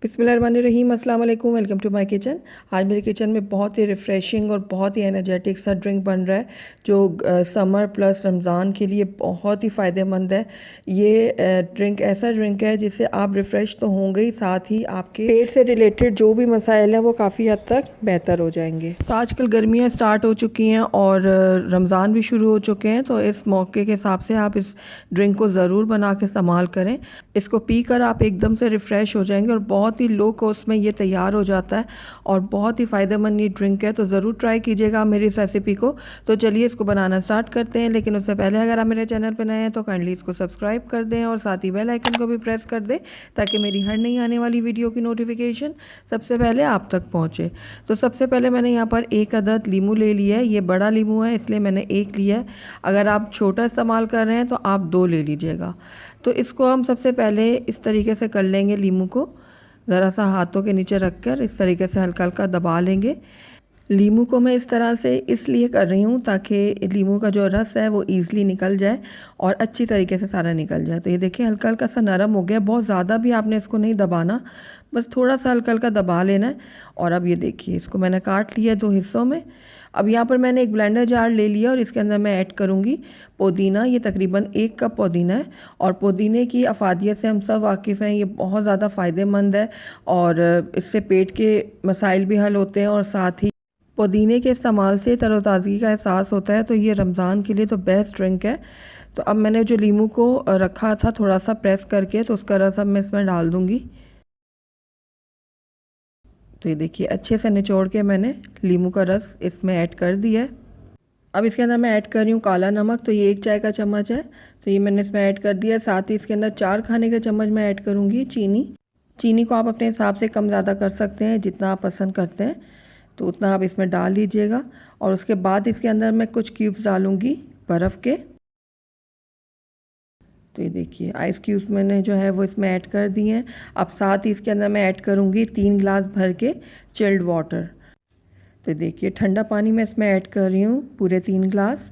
बिस्मिल्लाहिर्रहमानिर्रहीम, अस्सलाम वालेकुम। Welcome to my kitchen. आज मेरे किचन में बहुत ही रिफ़्रेशिंग और बहुत ही एनर्जेटिक सा ड्रिंक बन रहा है जो समर प्लस रमज़ान के लिए बहुत ही फ़ायदेमंद है। ये ड्रिंक ऐसा ड्रिंक है जिससे आप रिफ़्रेश तो होंगे ही, साथ ही आपके पेट से रिलेटेड जो भी मसाइल हैं वो काफ़ी हद तक बेहतर हो जाएंगे। तो आजकल गर्मियाँ स्टार्ट हो चुकी हैं और रमज़ान भी शुरू हो चुके हैं, तो इस मौके के हिसाब से आप इस ड्रिंक को ज़रूर बना के इस्तेमाल करें। इसको पी कर आप एकदम से रिफ़्रेश हो जाएंगे और बहुत ही लो कॉस्ट में ये तैयार हो जाता है और बहुत ही फ़ायदेमंद ये ड्रिंक है। तो ज़रूर ट्राई कीजिएगा मेरी इस रेसिपी को। तो चलिए इसको बनाना स्टार्ट करते हैं, लेकिन उससे पहले अगर आप मेरे चैनल पर नए हैं तो काइंडली इसको सब्सक्राइब कर दें और साथ ही बेल आइकन को भी प्रेस कर दें ताकि मेरी हर नई आने वाली वीडियो की नोटिफिकेशन सबसे पहले आप तक पहुँचे। तो सबसे पहले मैंने यहाँ पर एक अदद लीमू ले लिया है। ये बड़ा लीमू है इसलिए मैंने एक लिया है। अगर आप छोटा इस्तेमाल कर रहे हैं तो आप 2 ले लीजिएगा। तो इसको हम सबसे पहले इस तरीके से कर लेंगे। लीमू को ज़रा सा हाथों के नीचे रखकर इस तरीके से हल्का हल्का दबा लेंगे। लीमू को मैं इस तरह से इसलिए कर रही हूँ ताकि लीमू का जो रस है वो ईज़िली निकल जाए और अच्छी तरीके से सारा निकल जाए। तो ये देखिए हल्का हल्का सा नरम हो गया। बहुत ज़्यादा भी आपने इसको नहीं दबाना, बस थोड़ा सा हल्का हल्का दबा लेना है। और अब ये देखिए इसको मैंने काट लिया 2 हिस्सों में। अब यहाँ पर मैंने एक ब्लेंडर जार ले लिया और इसके अंदर मैं ऐड करूँगी पुदीना। ये तकरीबन 1 कप पुदीना है और पुदीने की अफादियत से हम सब वाकिफ़ हैं। ये बहुत ज़्यादा फ़ायदेमंद है और इससे पेट के मसाइल भी हल होते हैं और साथ ही पुदीने के इस्तेमाल से तरोताज़गी का एहसास होता है। तो ये रमज़ान के लिए तो बेस्ट ड्रिंक है। तो अब मैंने जो लीमू को रखा था थोड़ा सा प्रेस करके, तो उसका रस अब मैं इसमें डाल दूँगी। तो ये देखिए अच्छे से निचोड़ के मैंने लीमू का रस इसमें ऐड कर दिया है। अब इसके अंदर मैं ऐड कर रही हूँ काला नमक। तो ये 1 चाय का चम्मच है, तो ये मैंने इसमें ऐड कर दिया। साथ ही इसके अंदर 4 खाने के चम्मच मैं ऐड करूँगी चीनी। चीनी को आप अपने हिसाब से कम ज़्यादा कर सकते हैं, जितना आप पसंद करते हैं तो उतना आप इसमें डाल लीजिएगा। और उसके बाद इसके अंदर मैं कुछ क्यूब्स डालूँगी बर्फ़ के। तो ये देखिए आइस क्यूब्स मैंने जो है वो इसमें ऐड कर दिए हैं। अब साथ ही इसके अंदर मैं ऐड करूँगी 3 गिलास भर के चिल्ड वाटर। तो देखिए ठंडा पानी मैं इसमें ऐड कर रही हूँ पूरे 3 गिलास।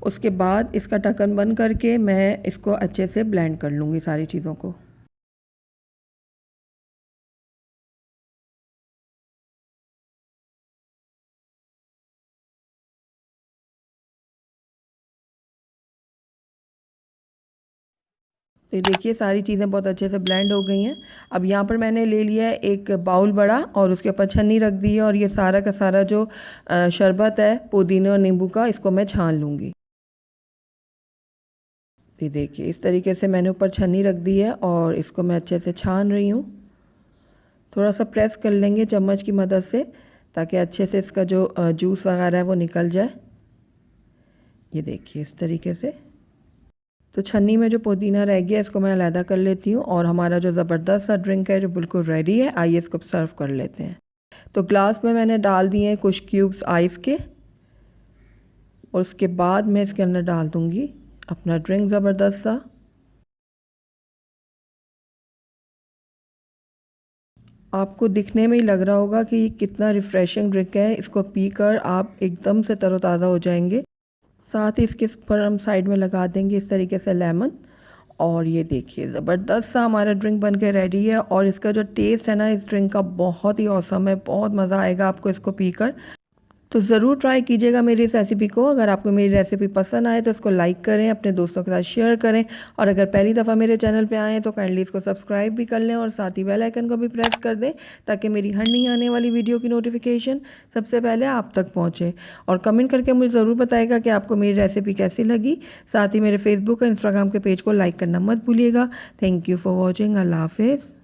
उसके बाद इसका ढक्कन बंद करके मैं इसको अच्छे से ब्लेंड कर लूँगी सारी चीज़ों को। तो ये देखिए सारी चीज़ें बहुत अच्छे से ब्लेंड हो गई हैं। अब यहाँ पर मैंने ले लिया है एक बाउल बड़ा और उसके ऊपर छन्नी रख दी है और ये सारा का सारा जो शरबत है पुदीने और नींबू का, इसको मैं छान लूँगी। ये देखिए इस तरीके से मैंने ऊपर छन्नी रख दी है और इसको मैं अच्छे से छान रही हूँ। थोड़ा सा प्रेस कर लेंगे चम्मच की मदद से ताकि अच्छे से इसका जो जूस वगैरह है वो निकल जाए। ये देखिए इस तरीके से। तो छन्नी में जो पुदीना रह गया इसको मैं अलहदा कर लेती हूँ और हमारा जो ज़बरदस्त सा ड्रिंक है जो बिल्कुल रेडी है, आइए इसको सर्व कर लेते हैं। तो ग्लास में मैंने डाल दिए हैं कुछ क्यूब्स आइस के और उसके बाद मैं इसके अंदर डाल दूँगी अपना ड्रिंक ज़बरदस्त सा। आपको दिखने में ही लग रहा होगा कि ये कितना रिफ़्रेशिंग ड्रिंक है। इसको पीकर आप एकदम से तरोताज़ा हो जाएंगे। साथ ही इसके पर हम साइड में लगा देंगे इस तरीके से लेमन। और ये देखिए ज़बरदस्त सा हमारा ड्रिंक बन के रेडी है और इसका जो टेस्ट है ना इस ड्रिंक का बहुत ही औसम है। बहुत मज़ा आएगा आपको इसको पीकर। तो ज़रूर ट्राई कीजिएगा मेरी इस रेसिपी को। अगर आपको मेरी रेसिपी पसंद आए तो इसको लाइक करें, अपने दोस्तों के साथ शेयर करें और अगर पहली दफ़ा मेरे चैनल पे आएँ तो काइंडली इसको सब्सक्राइब भी कर लें और साथ ही बेल आइकन को भी प्रेस कर दें ताकि मेरी हर नई आने वाली वीडियो की नोटिफिकेशन सबसे पहले आप तक पहुँचे। और कमेंट करके मुझे ज़रूर बताइएगा कि आपको मेरी रेसिपी कैसी लगी। साथ ही मेरे फेसबुक और इंस्टाग्राम के पेज को लाइक करना मत भूलिएगा। Thank you for watching. अल्लाह हाफिज़।